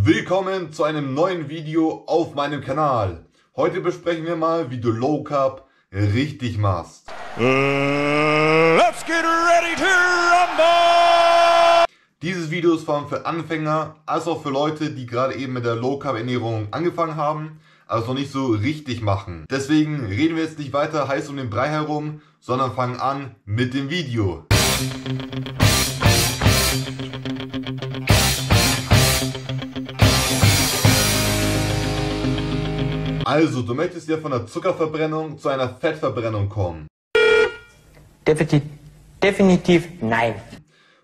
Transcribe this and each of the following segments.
Willkommen zu einem neuen Video auf meinem Kanal. Heute besprechen wir mal, wie du Low Carb richtig machst. Let's get ready to rumble! Dieses Video ist vor allem für Anfänger, als auch für Leute, die gerade eben mit der Low Carb Ernährung angefangen haben, aber es noch nicht so richtig machen. Deswegen reden wir jetzt nicht weiter heiß um den Brei herum, sondern fangen an mit dem Video. Also, du möchtest ja von der Zuckerverbrennung zu einer Fettverbrennung kommen. Definitiv nein.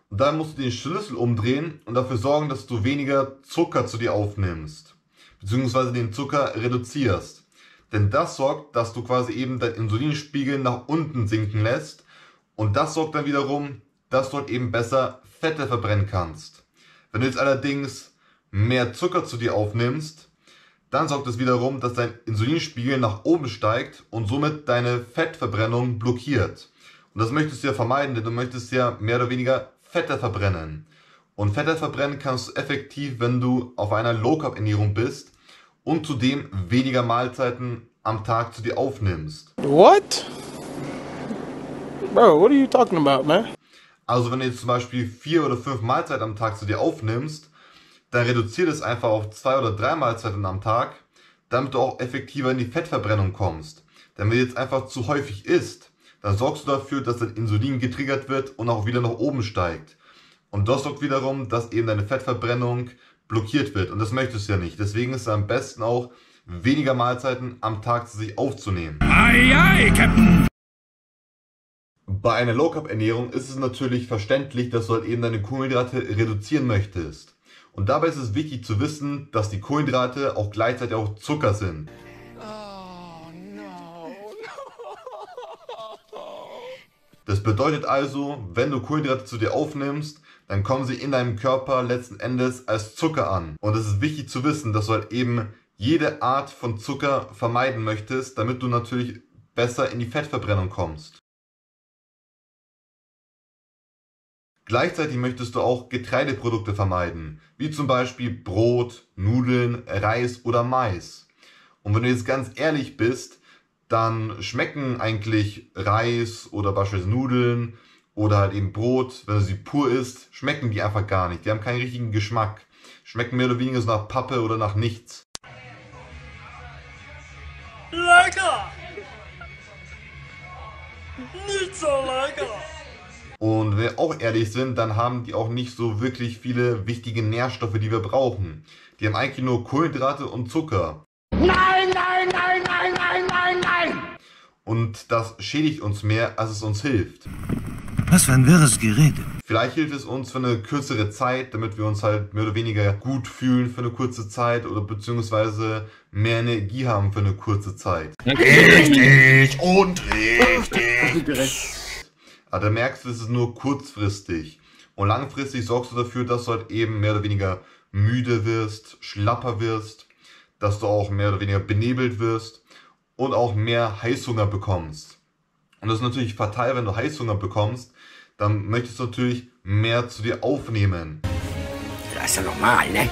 Und dann musst du den Schlüssel umdrehen und dafür sorgen, dass du weniger Zucker zu dir aufnimmst. Beziehungsweise den Zucker reduzierst. Denn das sorgt, dass du quasi eben deinen Insulinspiegel nach unten sinken lässt. Und das sorgt dann wiederum, dass du halt eben besser Fette verbrennen kannst. Wenn du jetzt allerdings mehr Zucker zu dir aufnimmst, dann sorgt es wiederum, dass dein Insulinspiegel nach oben steigt und somit deine Fettverbrennung blockiert. Und das möchtest du ja vermeiden, denn du möchtest ja mehr oder weniger Fette verbrennen. Und Fette verbrennen kannst du effektiv, wenn du auf einer Low-Carb-Ernährung bist und zudem weniger Mahlzeiten am Tag zu dir aufnimmst. What? Bro, what are you talking about, man? Also wenn du jetzt zum Beispiel 4 oder 5 Mahlzeiten am Tag zu dir aufnimmst, dann reduziert es einfach auf 2 oder 3 Mahlzeiten am Tag, damit du auch effektiver in die Fettverbrennung kommst. Denn wenn du jetzt einfach zu häufig isst, dann sorgst du dafür, dass dein Insulin getriggert wird und auch wieder nach oben steigt. Und das sorgt wiederum, dass eben deine Fettverbrennung blockiert wird. Und das möchtest du ja nicht. Deswegen ist es am besten auch, weniger Mahlzeiten am Tag zu sich aufzunehmen. Aye, aye, Captain! Bei einer Low-Carb-Ernährung ist es natürlich verständlich, dass du halt eben deine Kohlenhydrate reduzieren möchtest. Und dabei ist es wichtig zu wissen, dass die Kohlenhydrate auch gleichzeitig auch Zucker sind. Oh, no. Das bedeutet also, wenn du Kohlenhydrate zu dir aufnimmst, dann kommen sie in deinem Körper letzten Endes als Zucker an. Und es ist wichtig zu wissen, dass du halt eben jede Art von Zucker vermeiden möchtest, damit du natürlich besser in die Fettverbrennung kommst. Gleichzeitig möchtest du auch Getreideprodukte vermeiden, wie zum Beispiel Brot, Nudeln, Reis oder Mais. Und wenn du jetzt ganz ehrlich bist, dann schmecken eigentlich Reis oder beispielsweise Nudeln oder halt eben Brot, wenn du sie pur isst, schmecken die einfach gar nicht. Die haben keinen richtigen Geschmack. Schmecken mehr oder weniger so nach Pappe oder nach nichts. Lecker! Nicht so lecker! Und wenn wir auch ehrlich sind, dann haben die auch nicht so wirklich viele wichtige Nährstoffe, die wir brauchen. Die haben eigentlich nur Kohlenhydrate und Zucker. Nein, nein, nein, nein, nein, nein, nein! Und das schädigt uns mehr, als es uns hilft. Was für ein wirres Gerede. Vielleicht hilft es uns für eine kürzere Zeit, damit wir uns halt mehr oder weniger gut fühlen für eine kurze Zeit oder beziehungsweise mehr Energie haben für eine kurze Zeit. Richtig und richtig. Aber da merkst du, es ist nur kurzfristig. Und langfristig sorgst du dafür, dass du halt eben mehr oder weniger müde wirst, schlapper wirst, dass du auch mehr oder weniger benebelt wirst und auch mehr Heißhunger bekommst. Und das ist natürlich fatal, wenn du Heißhunger bekommst, dann möchtest du natürlich mehr zu dir aufnehmen. Das ist ja normal, ne?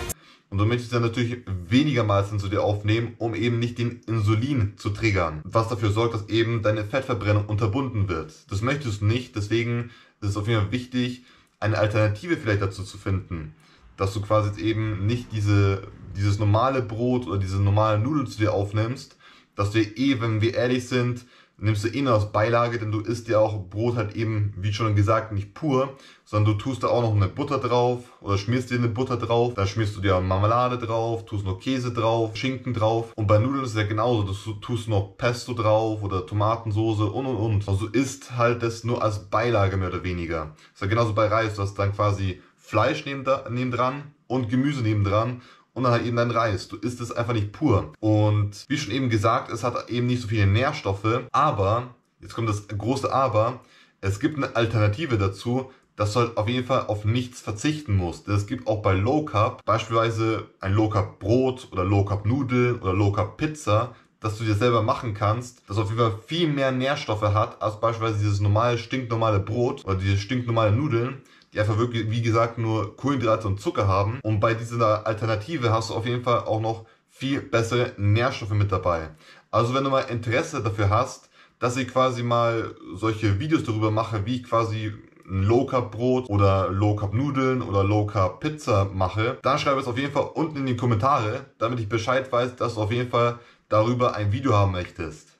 Und du möchtest dann natürlich weniger Mahlzeiten zu dir aufnehmen, um eben nicht den Insulin zu triggern. Was dafür sorgt, dass eben deine Fettverbrennung unterbunden wird. Das möchtest du nicht, deswegen ist es auf jeden Fall wichtig, eine Alternative vielleicht dazu zu finden. Dass du quasi jetzt eben nicht dieses normale Brot oder diese normale Nudeln zu dir aufnimmst, dass du wenn wir ehrlich sind, nimmst du nur als Beilage, denn du isst ja auch Brot halt eben, wie schon gesagt, nicht pur, sondern du tust da auch noch eine Butter drauf oder schmierst dir eine Butter drauf, dann schmierst du dir Marmelade drauf, tust noch Käse drauf, Schinken drauf und bei Nudeln ist es ja genauso, du tust noch Pesto drauf oder Tomatensoße und. Also du isst halt das nur als Beilage mehr oder weniger. Ist ja genauso bei Reis, du hast dann quasi Fleisch nebendran und Gemüse nebendran. Und dann halt eben dein Reis. Du isst es einfach nicht pur. Und wie schon eben gesagt, es hat eben nicht so viele Nährstoffe. Aber, jetzt kommt das große Aber, es gibt eine Alternative dazu, dass du halt auf jeden Fall auf nichts verzichten musst. Es gibt auch bei Low Carb beispielsweise ein Low Carb Brot oder Low Carb Nudeln oder Low Carb Pizza, das du dir selber machen kannst, das auf jeden Fall viel mehr Nährstoffe hat als beispielsweise dieses stinknormale Brot oder diese stinknormale Nudeln. die einfach wirklich, wie gesagt, nur Kohlenhydrate und Zucker haben. Und bei dieser Alternative hast du auf jeden Fall auch noch viel bessere Nährstoffe mit dabei. Also wenn du mal Interesse dafür hast, dass ich quasi mal solche Videos darüber mache, wie ich quasi ein Low Carb Brot oder Low Carb Nudeln oder Low Carb Pizza mache, dann schreib es auf jeden Fall unten in die Kommentare, damit ich Bescheid weiß, dass du auf jeden Fall darüber ein Video haben möchtest.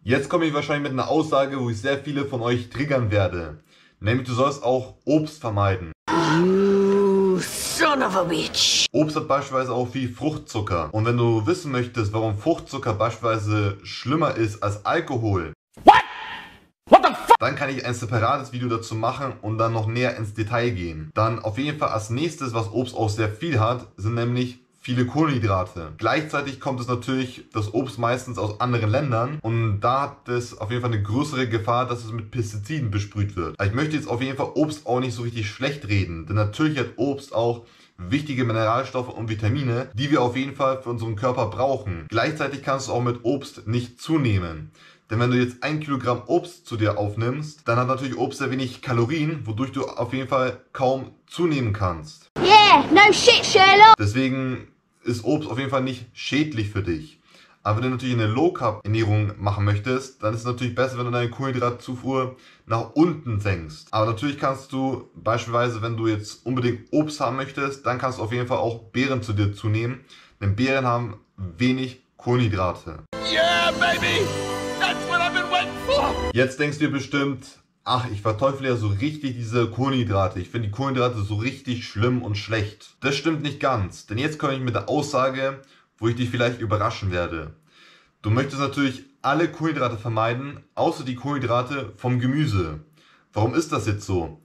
Jetzt komme ich wahrscheinlich mit einer Aussage, wo ich sehr viele von euch triggern werde. Nämlich, du sollst auch Obst vermeiden. You son of a bitch. Obst hat beispielsweise auch viel Fruchtzucker. Und wenn du wissen möchtest, warum Fruchtzucker beispielsweise schlimmer ist als Alkohol, dann kann ich ein separates Video dazu machen und dann noch näher ins Detail gehen. Dann auf jeden Fall als nächstes, was Obst auch sehr viel hat, sind nämlich viele Kohlenhydrate. Gleichzeitig kommt es natürlich, das Obst meistens aus anderen Ländern und da hat es auf jeden Fall eine größere Gefahr, dass es mit Pestiziden besprüht wird. Also ich möchte jetzt auf jeden Fall Obst auch nicht so richtig schlecht reden, denn natürlich hat Obst auch wichtige Mineralstoffe und Vitamine, die wir auf jeden Fall für unseren Körper brauchen. Gleichzeitig kannst du auch mit Obst nicht zunehmen. Denn wenn du jetzt 1 Kilogramm Obst zu dir aufnimmst, dann hat natürlich Obst sehr wenig Kalorien, wodurch du auf jeden Fall kaum zunehmen kannst. Yeah, no shit, Sherlock. Deswegen ist Obst auf jeden Fall nicht schädlich für dich. Aber wenn du natürlich eine Low-Carb-Ernährung machen möchtest, dann ist es natürlich besser, wenn du deine Kohlenhydratzufuhr nach unten senkst. Aber natürlich kannst du beispielsweise, wenn du jetzt unbedingt Obst haben möchtest, dann kannst du auf jeden Fall auch Beeren zu dir zunehmen. Denn Beeren haben wenig Kohlenhydrate. Yeah, baby! That's what I've been waiting for! Jetzt denkst du dir bestimmt, ach, ich verteufle ja so richtig diese Kohlenhydrate. Ich finde die Kohlenhydrate so richtig schlimm und schlecht. Das stimmt nicht ganz. Denn jetzt komme ich mit der Aussage, wo ich dich vielleicht überraschen werde. Du möchtest natürlich alle Kohlenhydrate vermeiden, außer die Kohlenhydrate vom Gemüse. Warum ist das jetzt so?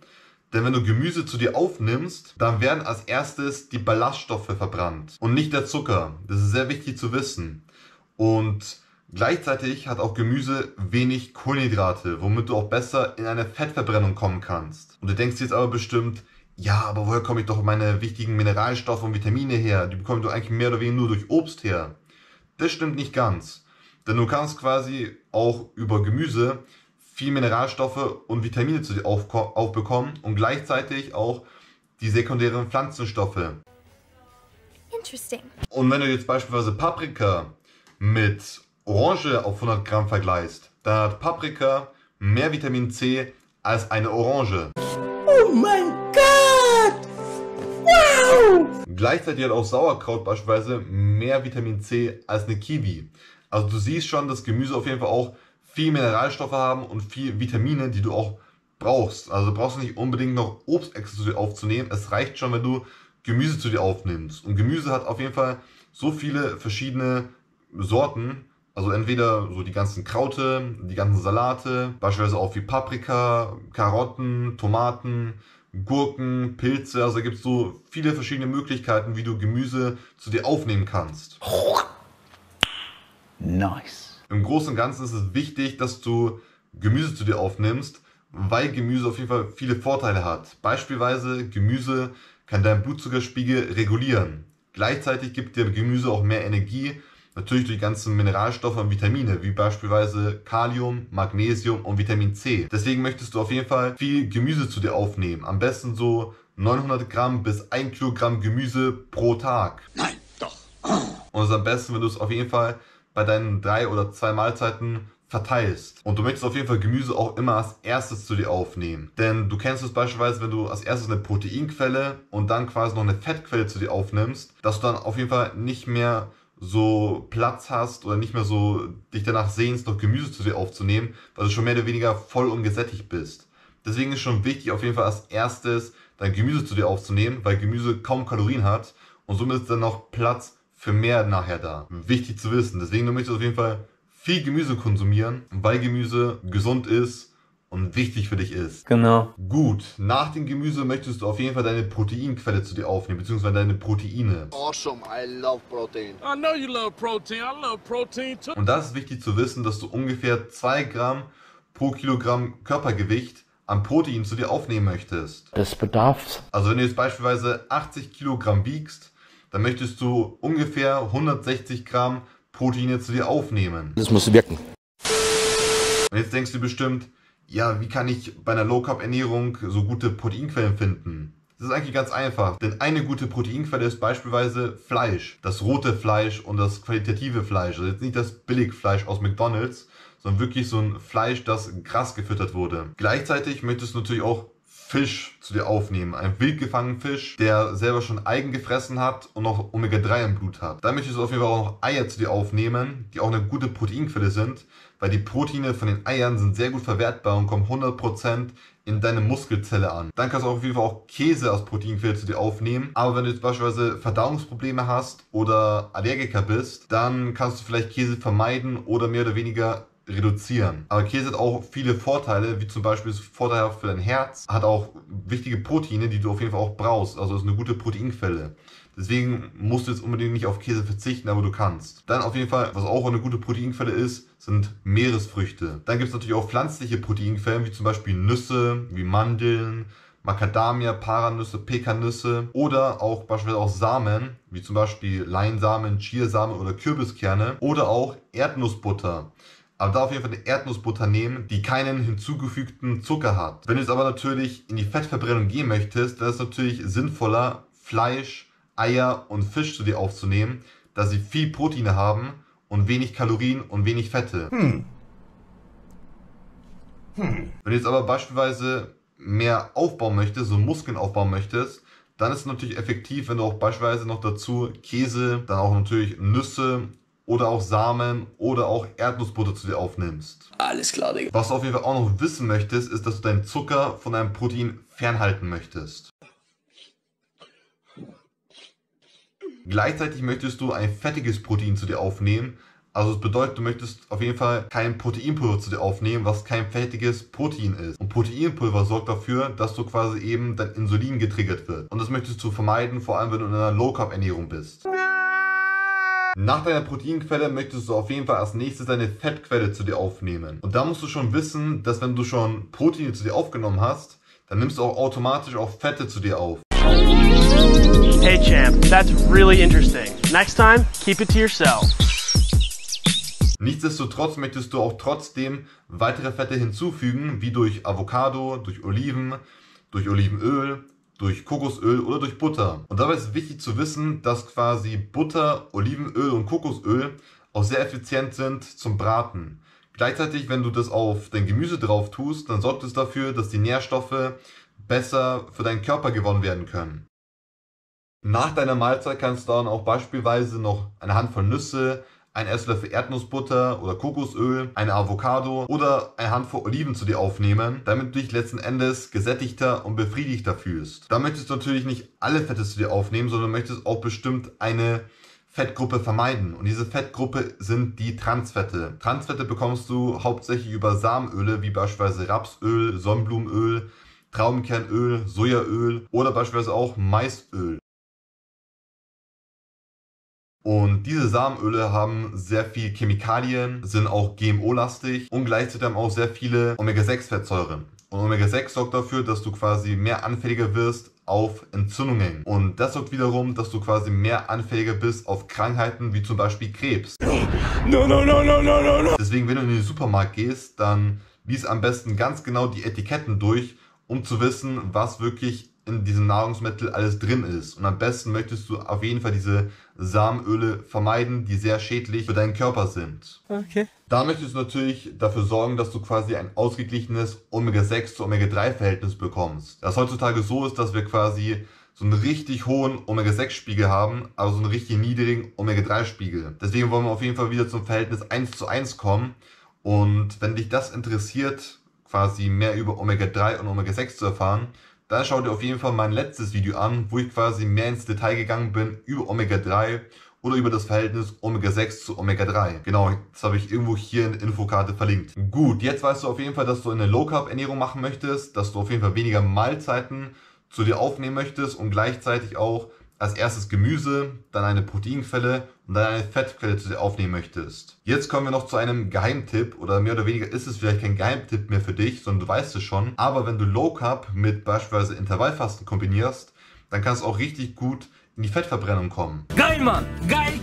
Denn wenn du Gemüse zu dir aufnimmst, dann werden als erstes die Ballaststoffe verbrannt und nicht der Zucker. Das ist sehr wichtig zu wissen. Und gleichzeitig hat auch Gemüse wenig Kohlenhydrate, womit du auch besser in eine Fettverbrennung kommen kannst. Und du denkst jetzt aber bestimmt, ja, aber woher komme ich doch meine wichtigen Mineralstoffe und Vitamine her? Die bekommst du eigentlich mehr oder weniger nur durch Obst her. Das stimmt nicht ganz. Denn du kannst quasi auch über Gemüse viel Mineralstoffe und Vitamine zu dir aufbekommen und gleichzeitig auch die sekundären Pflanzenstoffe. Interesting. Und wenn du jetzt beispielsweise Paprika mit Orange auf 100 Gramm vergleichst, dann hat Paprika mehr Vitamin C als eine Orange. Oh mein Gott! Wow! Gleichzeitig hat auch Sauerkraut beispielsweise mehr Vitamin C als eine Kiwi. Also du siehst schon, dass Gemüse auf jeden Fall auch viel Mineralstoffe haben und viel Vitamine, die du auch brauchst. Also brauchst du nicht unbedingt noch Obst extra zu dir aufzunehmen. Es reicht schon, wenn du Gemüse zu dir aufnimmst. Und Gemüse hat auf jeden Fall so viele verschiedene Sorten. Also entweder so die ganzen Kraute, die ganzen Salate, beispielsweise auch wie Paprika, Karotten, Tomaten, Gurken, Pilze. Also da gibt es so viele verschiedene Möglichkeiten, wie du Gemüse zu dir aufnehmen kannst. Nice. Im Großen und Ganzen ist es wichtig, dass du Gemüse zu dir aufnimmst, weil Gemüse auf jeden Fall viele Vorteile hat. Beispielsweise Gemüse kann deinen Blutzuckerspiegel regulieren. Gleichzeitig gibt dir Gemüse auch mehr Energie, natürlich durch die ganzen Mineralstoffe und Vitamine, wie beispielsweise Kalium, Magnesium und Vitamin C. Deswegen möchtest du auf jeden Fall viel Gemüse zu dir aufnehmen. Am besten so 900 Gramm bis 1 Kilogramm Gemüse pro Tag. Nein, doch. Und es ist am besten, wenn du es auf jeden Fall bei deinen 3 oder 2 Mahlzeiten verteilst. Und du möchtest auf jeden Fall Gemüse auch immer als erstes zu dir aufnehmen. Denn du kennst es beispielsweise, wenn du als erstes eine Proteinquelle und dann quasi noch eine Fettquelle zu dir aufnimmst, dass du dann auf jeden Fall nicht mehr so Platz hast oder nicht mehr so dich danach sehnst, noch Gemüse zu dir aufzunehmen, weil du schon mehr oder weniger voll und gesättigt bist. Deswegen ist schon wichtig, auf jeden Fall als erstes dein Gemüse zu dir aufzunehmen, weil Gemüse kaum Kalorien hat und somit ist dann noch Platz für mehr nachher da. Wichtig zu wissen. Deswegen möchtest du auf jeden Fall viel Gemüse konsumieren, weil Gemüse gesund ist und wichtig für dich ist. Genau. Gut, nach dem Gemüse möchtest du auf jeden Fall deine Proteinquelle zu dir aufnehmen, beziehungsweise deine Proteine. Awesome, I love protein. I know you love protein. I love protein too. Und das ist wichtig zu wissen, dass du ungefähr 2 Gramm pro Kilogramm Körpergewicht an Protein zu dir aufnehmen möchtest. Das bedarf's. Also wenn du jetzt beispielsweise 80 Kilogramm wiegst, dann möchtest du ungefähr 160 Gramm Proteine zu dir aufnehmen. Das muss wirken. Und jetzt denkst du bestimmt, ja, wie kann ich bei einer Low-Carb-Ernährung so gute Proteinquellen finden? Das ist eigentlich ganz einfach, denn eine gute Proteinquelle ist beispielsweise Fleisch. Das rote Fleisch und das qualitative Fleisch. Also jetzt nicht das Billigfleisch aus McDonald's, sondern wirklich so ein Fleisch, das Gras gefüttert wurde. Gleichzeitig möchtest du natürlich auch Fisch zu dir aufnehmen. Ein wild gefangenen Fisch, der selber schon Algen gefressen hat und noch Omega-3 im Blut hat. Dann möchtest du auf jeden Fall auch noch Eier zu dir aufnehmen, die auch eine gute Proteinquelle sind, weil die Proteine von den Eiern sind sehr gut verwertbar und kommen 100% in deine Muskelzelle an. Dann kannst du auf jeden Fall auch Käse als Proteinquelle zu dir aufnehmen. Aber wenn du jetzt beispielsweise Verdauungsprobleme hast oder Allergiker bist, dann kannst du vielleicht Käse vermeiden oder mehr oder weniger reduzieren. Aber Käse hat auch viele Vorteile, wie zum Beispiel ist vorteilhaft für dein Herz, hat auch wichtige Proteine, die du auf jeden Fall auch brauchst. Also ist eine gute Proteinquelle. Deswegen musst du jetzt unbedingt nicht auf Käse verzichten, aber du kannst. Dann auf jeden Fall, was auch eine gute Proteinquelle ist, sind Meeresfrüchte. Dann gibt es natürlich auch pflanzliche Proteinquellen, wie zum Beispiel Nüsse, wie Mandeln, Macadamia, Paranüsse, Pekannüsse oder auch beispielsweise auch Samen, wie zum Beispiel Leinsamen, Chiasamen oder Kürbiskerne oder auch Erdnussbutter. Aber da auf jeden Fall eine Erdnussbutter nehmen, die keinen hinzugefügten Zucker hat. Wenn du jetzt aber natürlich in die Fettverbrennung gehen möchtest, dann ist es natürlich sinnvoller, Fleisch, Eier und Fisch zu dir aufzunehmen, da sie viel Proteine haben und wenig Kalorien und wenig Fette. Wenn du jetzt aber beispielsweise mehr aufbauen möchtest, so Muskeln aufbauen möchtest, dann ist es natürlich effektiv, wenn du auch beispielsweise noch dazu Käse, dann auch natürlich Nüsse oder auch Samen oder auch Erdnussbutter zu dir aufnimmst. Alles klar, Digga. Was du auf jeden Fall auch noch wissen möchtest, ist, dass du deinen Zucker von deinem Protein fernhalten möchtest. Gleichzeitig möchtest du ein fettiges Protein zu dir aufnehmen. Also das bedeutet, du möchtest auf jeden Fall kein Proteinpulver zu dir aufnehmen, was kein fettiges Protein ist. Und Proteinpulver sorgt dafür, dass du quasi eben dein Insulin getriggert wird. Und das möchtest du vermeiden, vor allem wenn du in einer Low-Carb-Ernährung bist. Nach deiner Proteinquelle möchtest du auf jeden Fall als nächstes deine Fettquelle zu dir aufnehmen. Und da musst du schon wissen, dass wenn du schon Proteine zu dir aufgenommen hast, dann nimmst du auch automatisch auch Fette zu dir auf. Hey champ, that's really interesting. Next time, keep it to yourself. Nichtsdestotrotz möchtest du auch trotzdem weitere Fette hinzufügen, wie durch Avocado, durch Oliven, durch Olivenöl, durch Kokosöl oder durch Butter. Und dabei ist es wichtig zu wissen, dass quasi Butter, Olivenöl und Kokosöl auch sehr effizient sind zum Braten. Gleichzeitig, wenn du das auf dein Gemüse drauf tust, dann sorgt es dafür, dass die Nährstoffe besser für deinen Körper gewonnen werden können. Nach deiner Mahlzeit kannst du dann auch beispielsweise noch eine Handvoll Nüsse, ein Esslöffel Erdnussbutter oder Kokosöl, eine Avocado oder eine Handvoll Oliven zu dir aufnehmen, damit du dich letzten Endes gesättigter und befriedigter fühlst. Da möchtest du natürlich nicht alle Fette zu dir aufnehmen, sondern möchtest auch bestimmt eine Fettgruppe vermeiden. Und diese Fettgruppe sind die Transfette. Transfette bekommst du hauptsächlich über Samenöle, wie beispielsweise Rapsöl, Sonnenblumenöl, Traubenkernöl, Sojaöl oder beispielsweise auch Maisöl. Und diese Samenöle haben sehr viel Chemikalien, sind auch GMO-lastig und gleichzeitig haben auch sehr viele Omega-6-Fettsäuren. Und Omega-6 sorgt dafür, dass du quasi mehr anfälliger wirst auf Entzündungen. Und das sorgt wiederum, dass du quasi mehr anfälliger bist auf Krankheiten wie zum Beispiel Krebs. No. Deswegen, wenn du in den Supermarkt gehst, dann lies am besten ganz genau die Etiketten durch, um zu wissen, was wirklich in diesem Nahrungsmittel alles drin ist. Und am besten möchtest du auf jeden Fall diese Samenöle vermeiden, die sehr schädlich für deinen Körper sind. Okay. Da möchtest du natürlich dafür sorgen, dass du quasi ein ausgeglichenes Omega-6 zu Omega-3-Verhältnis bekommst. Das heutzutage so ist, dass wir quasi so einen richtig hohen Omega-6-Spiegel haben, aber so einen richtig niedrigen Omega-3-Spiegel. Deswegen wollen wir auf jeden Fall wieder zum Verhältnis 1:1 kommen. Und wenn dich das interessiert, quasi mehr über Omega-3 und Omega-6 zu erfahren, dann schau dir auf jeden Fall mein letztes Video an, wo ich quasi mehr ins Detail gegangen bin über Omega-3 oder über das Verhältnis Omega-6 zu Omega-3. Genau, das habe ich irgendwo hier in der Infokarte verlinkt. Gut, jetzt weißt du auf jeden Fall, dass du eine Low-Carb-Ernährung machen möchtest, dass du auf jeden Fall weniger Mahlzeiten zu dir aufnehmen möchtest und gleichzeitig auch als erstes Gemüse, dann eine Proteinquelle und dann eine Fettquelle zu dir aufnehmen möchtest. Jetzt kommen wir noch zu einem Geheimtipp, oder mehr oder weniger ist es vielleicht kein Geheimtipp mehr für dich, sondern du weißt es schon. Aber wenn du Low Carb mit beispielsweise Intervallfasten kombinierst, dann kannst du auch richtig gut in die Fettverbrennung kommen. Geil, Mann! Geil!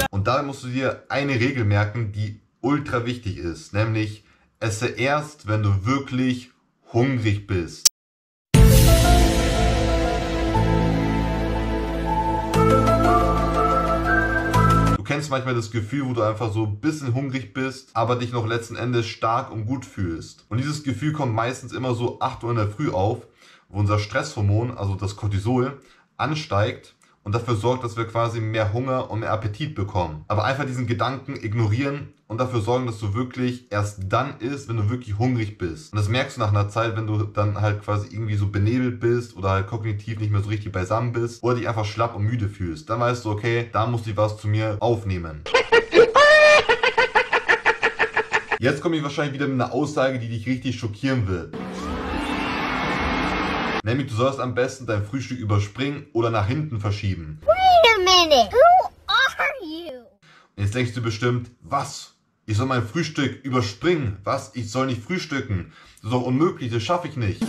Und Und da musst du dir eine Regel merken, die ultra wichtig ist, nämlich Esse erst, wenn du wirklich hungrig bist. Du kennst manchmal das Gefühl, wo du einfach so ein bisschen hungrig bist, aber dich noch letzten Endes stark und gut fühlst. Und dieses Gefühl kommt meistens immer so 8 Uhr in der Früh auf, wo unser Stresshormon, also das Cortisol, ansteigt und dafür sorgt, dass wir quasi mehr Hunger und mehr Appetit bekommen. Aber einfach diesen Gedanken ignorieren und dafür sorgen, dass du wirklich erst dann isst, wenn du wirklich hungrig bist. Und das merkst du nach einer Zeit, wenn du dann halt quasi irgendwie so benebelt bist oder halt kognitiv nicht mehr so richtig beisammen bist oder dich einfach schlapp und müde fühlst. Dann weißt du, okay, da muss ich was zu mir aufnehmen. Jetzt komme ich wahrscheinlich wieder mit einer Aussage, die dich richtig schockieren wird. Nämlich, du sollst am besten dein Frühstück überspringen oder nach hinten verschieben. Wait a minute. Who are you? Und jetzt denkst du bestimmt, was? Ich soll mein Frühstück überspringen? Was? Ich soll nicht frühstücken? Das ist doch unmöglich, das schaffe ich nicht.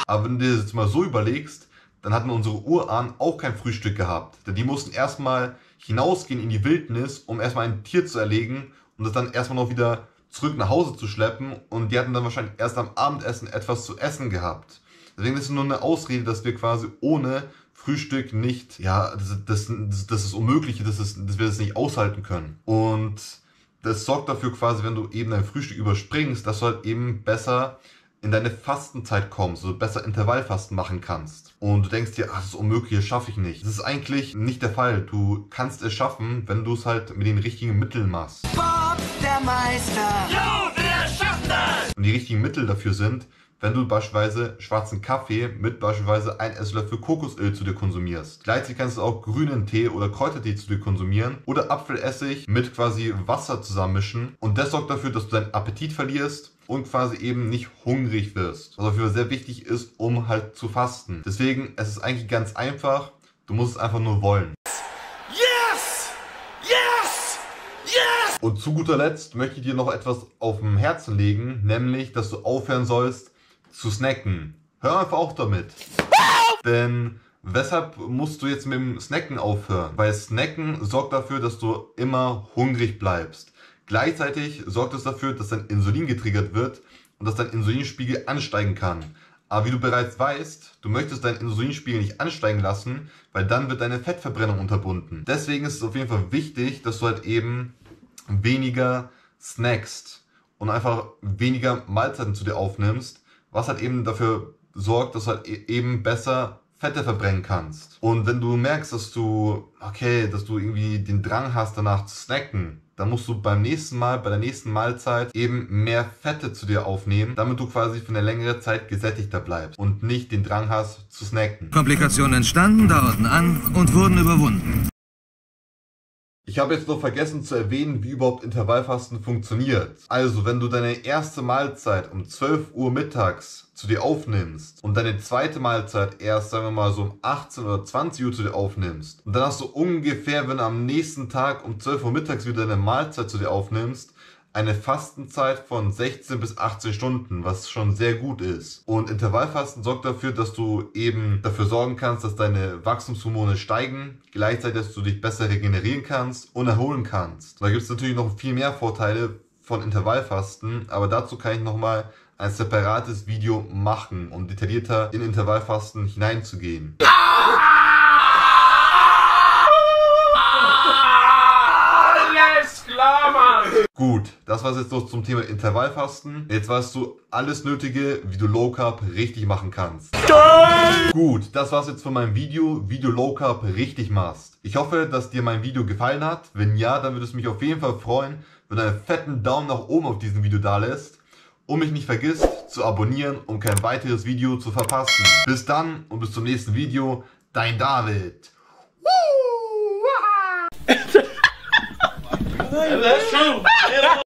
Aber wenn du dir das jetzt mal so überlegst, dann hatten unsere Urahnen auch kein Frühstück gehabt. Denn die mussten erstmal hinausgehen in die Wildnis, um erstmal ein Tier zu erlegen und das dann erstmal noch wieder zurück nach Hause zu schleppen, und die hatten dann wahrscheinlich erst am Abendessen etwas zu essen gehabt. Deswegen ist es nur eine Ausrede, dass wir quasi ohne Frühstück nicht, ja, das ist Unmögliche, dass wir das nicht aushalten können. Und das sorgt dafür quasi, wenn du eben dein Frühstück überspringst, dass du halt eben besser in deine Fastenzeit kommst, also besser Intervallfasten machen kannst. Und du denkst dir, ach, das ist unmöglich, das schaffe ich nicht. Das ist eigentlich nicht der Fall. Du kannst es schaffen, wenn du es halt mit den richtigen Mitteln machst. Bob, der Meister. Jo, wir schaffen das! Und die richtigen Mittel dafür sind, wenn du beispielsweise schwarzen Kaffee mit beispielsweise 1 Esslöffel Kokosöl zu dir konsumierst. Gleichzeitig kannst du auch grünen Tee oder Kräutertee zu dir konsumieren oder Apfelessig mit quasi Wasser zusammenmischen. Und das sorgt dafür, dass du deinen Appetit verlierst und quasi eben nicht hungrig wirst. Was dafür sehr wichtig ist, um halt zu fasten. Deswegen, es ist eigentlich ganz einfach. Du musst es einfach nur wollen. Yes! Yes! Yes! Und zu guter Letzt möchte ich dir noch etwas auf dem Herzen legen, nämlich, dass du aufhören sollst zu snacken. Hör einfach auf damit. Denn weshalb musst du jetzt mit dem Snacken aufhören? Weil Snacken sorgt dafür, dass du immer hungrig bleibst. Gleichzeitig sorgt es dafür, dass dein Insulin getriggert wird und dass dein Insulinspiegel ansteigen kann. Aber wie du bereits weißt, du möchtest deinen Insulinspiegel nicht ansteigen lassen, weil dann wird deine Fettverbrennung unterbunden. Deswegen ist es auf jeden Fall wichtig, dass du halt eben weniger snackst und einfach weniger Mahlzeiten zu dir aufnimmst, was halt eben dafür sorgt, dass du halt eben besser Fette verbrennen kannst. Und wenn du merkst, dass du irgendwie den Drang hast, danach zu snacken, dann musst du beim nächsten Mal, bei der nächsten Mahlzeit eben mehr Fette zu dir aufnehmen, damit du quasi für eine längere Zeit gesättigter bleibst und nicht den Drang hast zu snacken. Komplikationen entstanden, dauerten an und wurden überwunden. Ich habe jetzt noch vergessen zu erwähnen, wie überhaupt Intervallfasten funktioniert. Also, wenn du deine erste Mahlzeit um 12 Uhr mittags zu dir aufnimmst und deine zweite Mahlzeit erst, sagen wir mal, so um 18 oder 20 Uhr zu dir aufnimmst, und dann hast du ungefähr, wenn du am nächsten Tag um 12 Uhr mittags wieder deine Mahlzeit zu dir aufnimmst, eine Fastenzeit von 16 bis 18 Stunden, was schon sehr gut ist. Und Intervallfasten sorgt dafür, dass du eben dafür sorgen kannst, dass deine Wachstumshormone steigen, gleichzeitig, dass du dich besser regenerieren kannst und erholen kannst. Da gibt es natürlich noch viel mehr Vorteile von Intervallfasten, aber dazu kann ich nochmal ein separates Video machen, um detaillierter in Intervallfasten hineinzugehen. Gut, das war's jetzt noch zum Thema Intervallfasten. Jetzt weißt du alles Nötige, wie du Low Carb richtig machen kannst. Gut, das war's jetzt von meinem Video, wie du Low Carb richtig machst. Ich hoffe, dass dir mein Video gefallen hat. Wenn ja, dann würde es mich auf jeden Fall freuen, wenn du einen fetten Daumen nach oben auf diesem Video da lässt und mich nicht vergisst zu abonnieren, um kein weiteres Video zu verpassen. Bis dann und bis zum nächsten Video. Dein David. That's true.